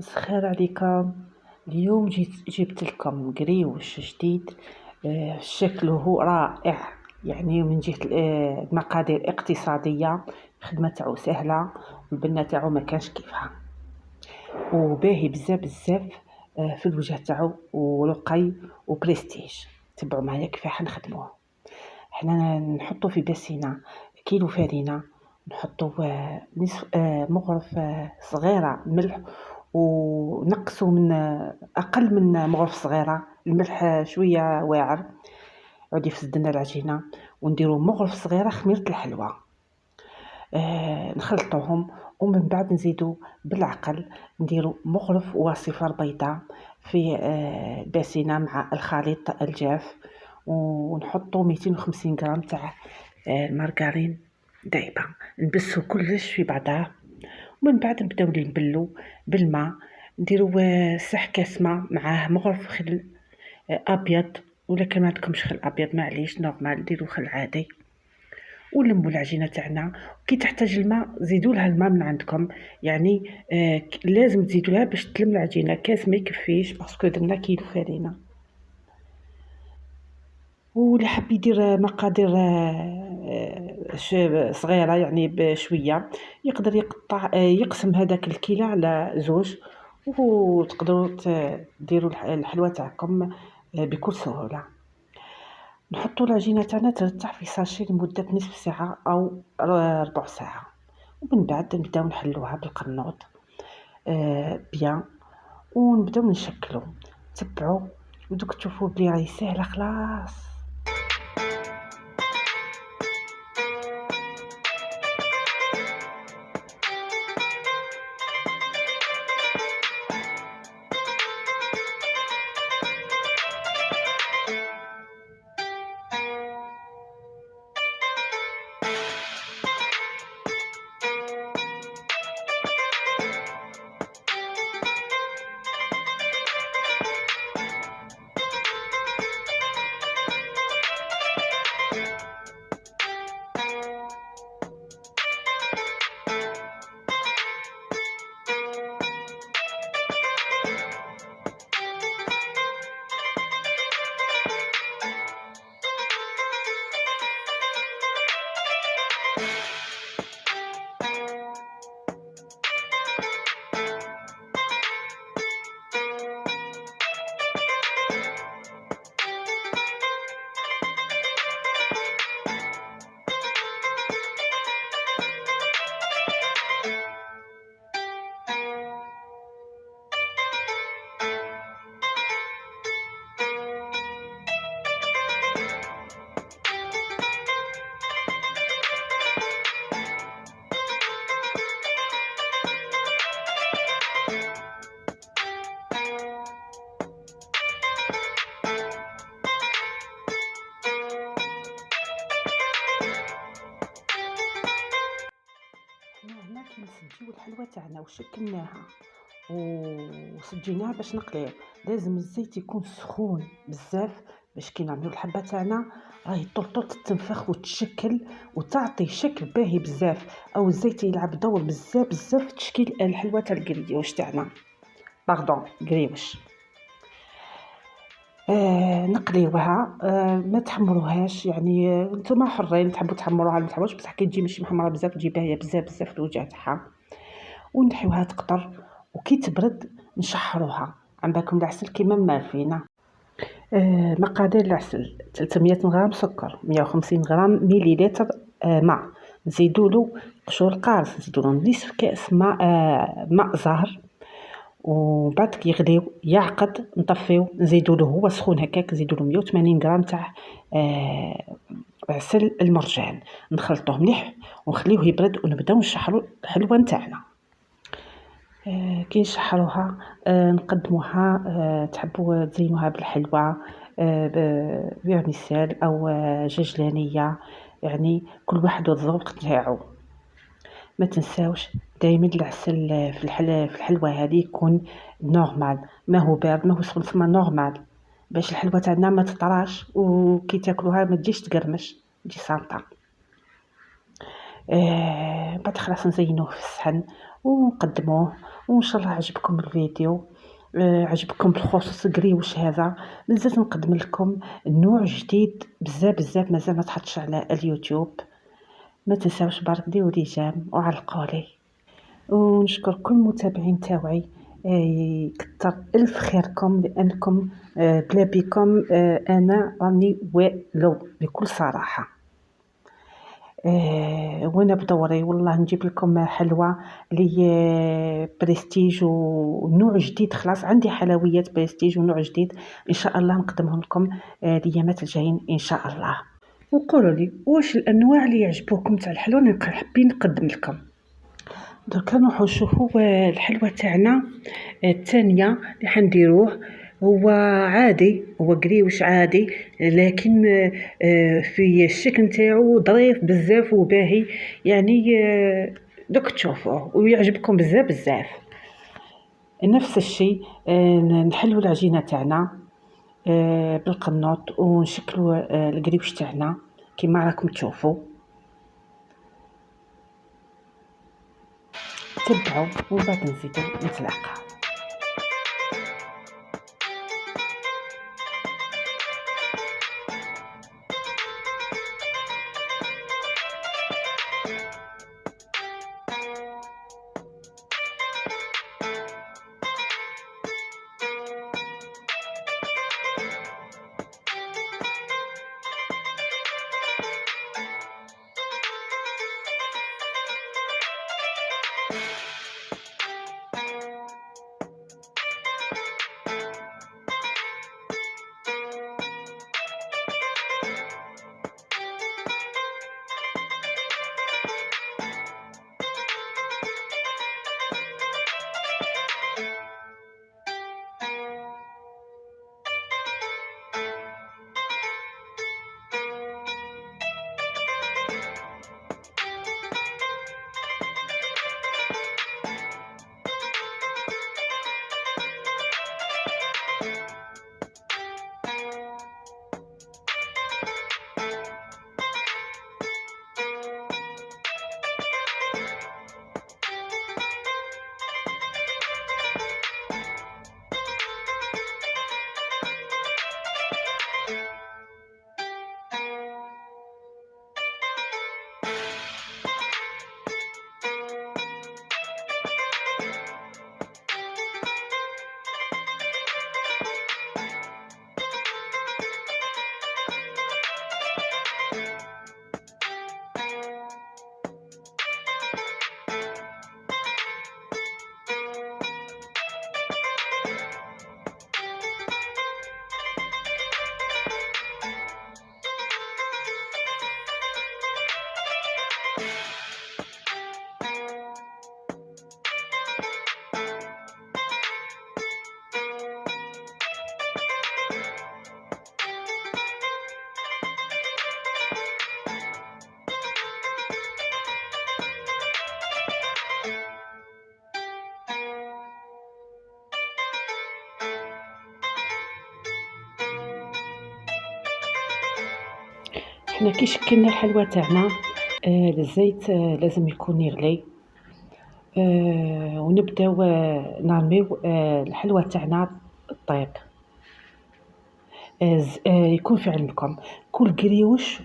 مسخر عليكم. اليوم جبت لكم قريوش جديد. شكله رائع، يعني من جهة المقادير اقتصادية، الخدمة تاعو سهلة، والبنة تاعو ما كانش كيفها، وباهي بزاف بزاف في الوجه تاعو، ورقي وبريستيج. تبعوا معايا كيفاش نخدموه. حنا نحطو في باسينة كيلو فرينة، نحطو نصف مغرف صغيرة ملح، ونقصوا من اقل من مغرف صغيرة الملح، شوية واعر يعود يفسد لنا العجينة. ونديروا مغرف صغيرة خميرة الحلوى، نخلطوهم، ومن بعد نزيدوا بالعقل نديروا مغرف وصفار بيضاء في الباسينة مع الخليط الجاف، ونحطوا 250 غرام تاع المارغرين دايبه، نبسوا كلش في بعضه. ومن بعد نبداو نبلوا بالماء، نديروا سح كاس ماء معاه مغرف خل ابيض، ولا كان ما عندكمش خل ابيض معليش نورمال ديروا خل عادي، ولموا العجينه تاعنا. كي تحتاج الماء زيدوا لها الماء من عندكم، يعني لازم تزيدوا لها باش تلم العجينه، كاس ما يكفيش باسكو درنا كيلو فرينه. واللي حاب يدير مقادير صغيره يعني بشويه، يقدر يقطع يقسم هذاك الكيلو على زوج، وتقدروا ديروا الحلوى تاعكم بكل سهوله. نحطوا العجينه تاعنا ترتاح في ساشي لمده نصف ساعه او ربع ساعه، ومن بعد نبداو نحلوها بالقنوط بيان، ونبداو نشكلوا. تبعوا ودوك تشوفوا بلي راهي سهله خلاص. هنا كنسجيو الحلوى تاعنا وشكلناها وسجيناها باش نقليو. لازم الزيت يكون سخون بزاف باش كي نعملو الحبه تاعنا راهي طول تتنفخ وتشكل وتعطي شكل باهي بزاف، او الزيت يلعب دور بزاف بزاف في تشكيل الحلوى تاع القريوش تاعنا، باردون قريوش. نقليوها، ما تحمروهاش، يعني نتوما حرين تحبوا تحمروها ولا ما تحبوش، بصح كي تجي ماشي محمره بزاف تجي باهيه بزاف بزاف في الوجه تاعها. ونحيوها تقطر، وكي تبرد نشحروها. عندكم العسل كيما مالفينا. مقادير العسل: 300 غرام سكر، 150 غرام مليلتر ماء، نزيدولو قشور قارص، نزيدولو نصف كاس ماء زهر، وبعد كي يغليو يعقد نطفيو، نزيدولو هو سخون هكاك نزيدولو 180 غرام تاع عسل المرجان، نخلطوه مليح ونخليوه يبرد، ونبداو نشحروا الحلوى نتاعنا. كي نشحروها نقدموها، تحبوا تزينوها بالحلوى بفيرميسيل او ججلانيه، يعني كل واحد والذوق تاعو. ما تنساوش دائما العسل في الحلوى هذه يكون نورمال، ما هو بارد ما هو سخون، ثم نورمال باش الحلوى تاعنا ما تطراش، وكي تاكلوها ما تجيش تقرمش، تجي سالطه. بعد خلاص نزينوه في الصحن ونقدموه. وان شاء الله عجبكم الفيديو، عجبكم بالخصوص القريوش هذا. بزاف نقدم لكم نوع جديد بزاف بزاف مازال ما تحطش على اليوتيوب. ما تنساوش برك ديروا لي جيم وعلقوا لي. ونشكر كل المتابعين تاوعي، كتر الف خيركم لانكم بلا بكم انا راني والو بكل صراحه. وانا بدوري والله نجيب لكم حلوى لي بريستيج ونوع جديد. خلاص عندي حلويات بريستيج ونوع جديد ان شاء الله نقدمهم لكم الايامات الجايين ان شاء الله. وقولوا لي واش الانواع اللي يعجبوكم تاع الحلوى اللي حابين نقدم لكم. دركا نروحو نشوفو الحلوى تاعنا الثانيه اللي حنديروه. هو عادي، هو قريوش عادي، لكن في الشكل نتاعو ظريف بزاف وباهي، يعني دوك تشوفوه ويعجبكم بزاف بزاف. نفس الشيء نحلو العجينه تاعنا بالقنوط ونشكلوا القريوش تاعنا كما راكم تشوفوا. تبعوا وبعد نزيدو نتلاقاو. حنا كي شكلنا الحلوى تاعنا الزيت لازم يكون يغلي، ونبداو نرميو الحلوى تاعنا طيب. يكون في علمكم كل قريوش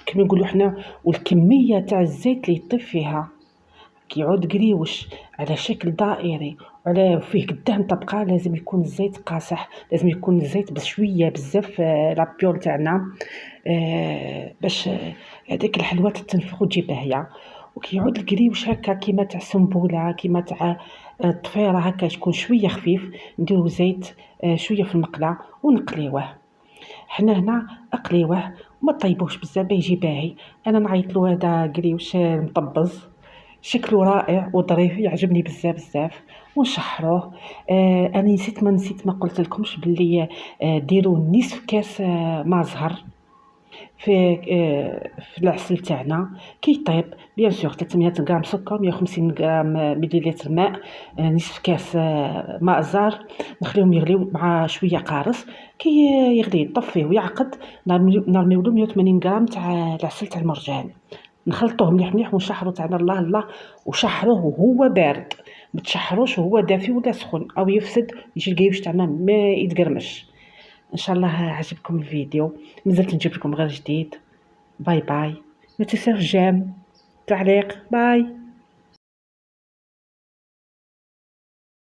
كما نقولوا حنا والكميه تاع الزيت اللي يطيب فيها كيعود قريوش على شكل دائري وعلى فيه قدام طبقه، لازم يكون الزيت قاصح، لازم يكون الزيت بشويه بزاف لابيول تاعنا باش هذيك الحلوى تتنفخ وتجي باهيه. وكيعود القريوش هكا كيما تاع سنبوله كيما تاع الطفيره هكا تكون شويه خفيف، نديرو زيت شويه في المقله ونقليوه. حنا هنا اقليوه وما طيبوش بزاف يجي باهي. انا نعيطلو هذا قريوش مطبز شكله رائع وظريف يعجبني بزاف بزاف. ونشحروه. انا نسيت ما قلت لكمش باللي ديروا نصف كاس ماء زهر في العسل تاعنا كي يطيب. بيان سور 300 غرام سكر، 150 غرام مليلتر ماء، نصف كاس ماء زهر، نخليهم يغليو مع شويه قارص. كي يغلي نطفيه ويعقد نرميو له 180 غرام تاع العسل تاع المرجان، نخلطوه مليح مليح ونشحرو تاعنا الله الله، وشحروه وهو بارد، ما تشحروش وهو دافي ولا سخون او يفسد يجي القيوش تاعنا ما يتقرمش. ان شاء الله عجبكم الفيديو، مازلت نجيب لكم غير جديد. باي باي، ما تنساوش جيم تعليق. باي.